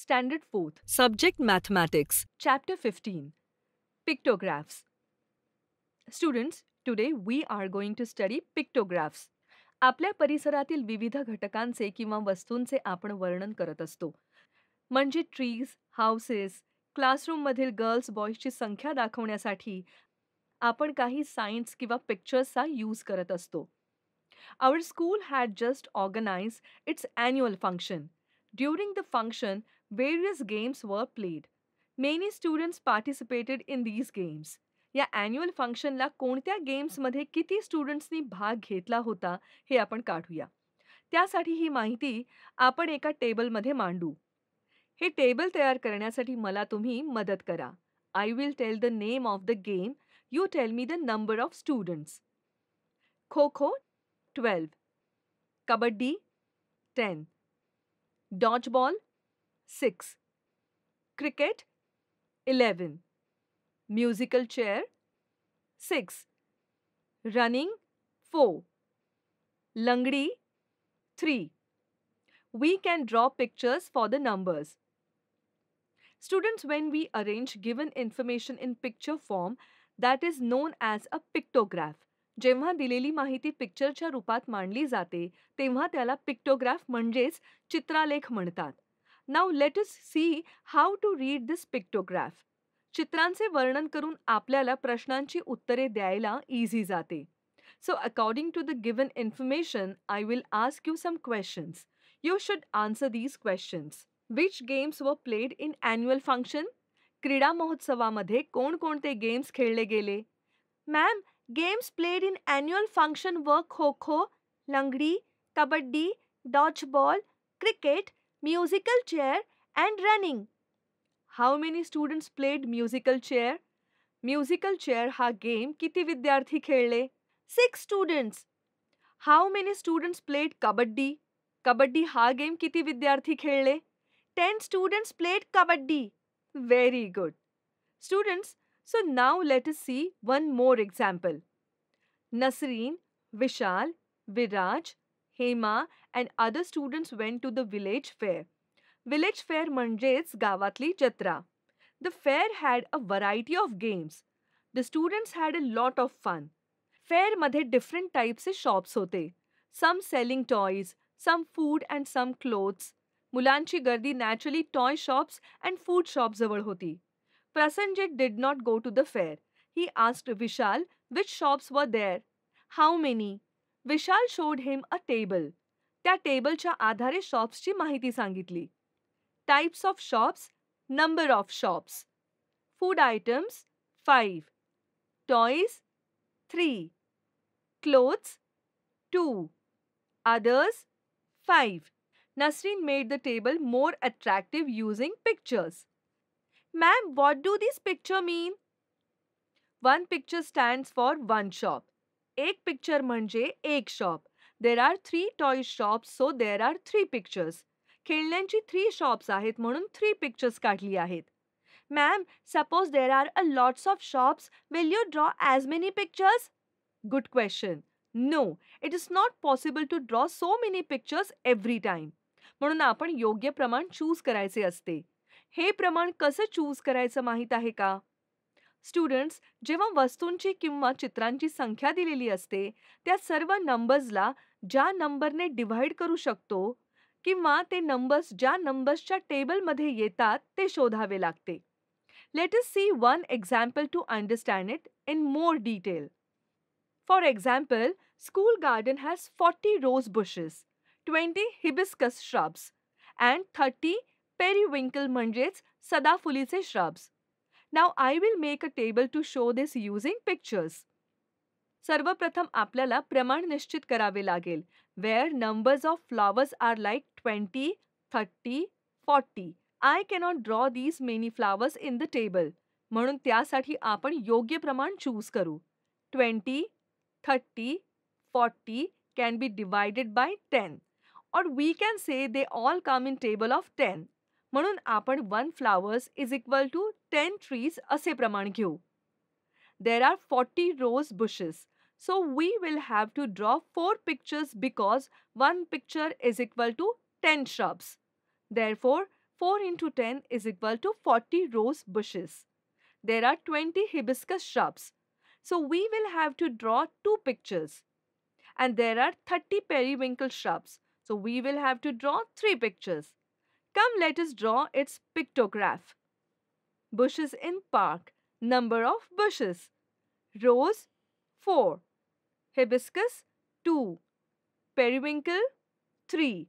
Standard 4th, Subject Mathematics. Chapter 15, Pictographs. Students, today we are going to study pictographs. आपल्या परिसरातील विविध घटकांचे किंवा वस्तूंचे आपण वर्णन करत असतो. म्हणजे ट्रीज, हाऊसेस, क्लासरूममधील गर्ल्स बॉयजची संख्या दाखवण्यासाठी आपण काही सायन्स किंवा पिक्चर्सचा यूज करत असतो. Our school had just organized its annual function. During the function, various games were played. Many students participated in these games. या ॲन्युअल फंक्शनला कोणत्या गेम्समध्ये किती स्टुडंट्सनी भाग घेतला होता हे आपण काढूया. त्यासाठी ही माहिती आपण एका टेबलमध्ये मांडू. हे टेबल तयार करण्यासाठी मला तुम्ही मदत करा. I will tell the name of the game. You tell me the number of students. Kho kho 12, Kabaddi 10, Dodgeball 6, Cricket 11, Musical Chair 6, Running 4, Langdi 3. We can draw pictures for the numbers. Students, when we arrange given information in picture form, that is known as a pictograph. जेव्हा दिलेली माहिती पिक्चरच्या रूपात मांडली जाते तेव्हा त्याला pictograph म्हणजेच चित्रालेख म्हणतात. Now let us see how to read this pictograph. चित्रांचे वर्णन करून आपल्याला प्रश्नांची उत्तरे द्यायला इझी जाते. So according to the given information I will ask you some questions. You should answer these questions. Which games were played in annual function? क्रीडा महोत्सवामध्ये कोणकोणते गेम्स खेळले गेले? Ma'am, games played in annual function were Kho-Kho, Langdi, Kabaddi, Dodgeball, Cricket, Musical Chair and Running. How many students played Musical Chair? Musical Chair हा game किती विद्यार्थी खेळले? 6 students. How many students played Kabaddi? Kabaddi हा game किती विद्यार्थी खेळले? 10 students played Kabaddi. Very good. Students, so now let us see one more example. Nasreen, Vishal, Viraj, Hema and other students went to the village fair. Village fair म्हणजेच गावातली जत्रा. The fair had a variety of games. The students had a lot of fun. Fair मध्ये different types shops होते. Some selling toys, some food and some clothes. मुलांची गर्दी naturally toy shops and food shops जवळ होती. Prasanjit did not go to the fair. He asked Vishal which shops were there. How many? Vishal showed him a table. त्या टेबलच्या आधारे शॉप्सची माहिती सांगितली. Types of shops, number of shops. Food items 5. Toys 3. Clothes 2. Others 5. Nasreen made the table more attractive using pictures. Ma'am, what do these pictures mean? One picture stands for one shop. एक picture म्हणजे एक shop. There are 3 toy shops, so there are 3 pictures. खेळण्यांची 3 shops आहेत म्हणून 3 pictures काढली आहेत. Ma'am, suppose there are a lots of shops, will you draw as many pictures? Good question. No, it is not possible to draw so many pictures every time. म्हणून आपण योग्य प्रमाण choose करायचे असते. हे प्रमाण कसं चूज करायचं माहीत आहे का? स्टुडंट्स, जेव्हा वस्तूंची किंवा चित्रांची संख्या दिलेली असते त्या सर्व नंबर्सला ज्या नंबरने डिव्हाइड करू शकतो किंवा ते नंबर्स ज्या नंबर्सच्या टेबलमध्ये येतात ते शोधावे लागते. Let us see one example to understand it in more detail. For example, school garden has 40 rose bushes, 20 hibiscus shrubs and 30 periwinkle म्हणजेच सदाफुलीचे shrubs. Now I will make a table to show this using pictures. सर्वप्रथम आपल्याला प्रमाण निश्चित करावे लागेल. Where numbers of flowers are like 20, 30, 40. I cannot draw these many flowers in the table. म्हणून त्यासाठी आपण योग्य प्रमाण चूज करू. 20, 30, 40 can be divided by 10. Or we can say they all come in table of 10. म्हणून आपण 1 flowers is equal to 10 trees असे प्रमाण घेऊ. There are 40 rose bushes. So we will have to draw 4 pictures because 1 picture is equal to 10 shrubs. Therefore, 4 into 10 is equal to 40 rose bushes. There are 20 hibiscus shrubs. So we will have to draw two pictures. And there are 30 periwinkle shrubs. So we will have to draw three pictures. Come, let us draw its pictograph. Bushes in park. Number of bushes. Rose 4. Hibiscus 2. Periwinkle 3.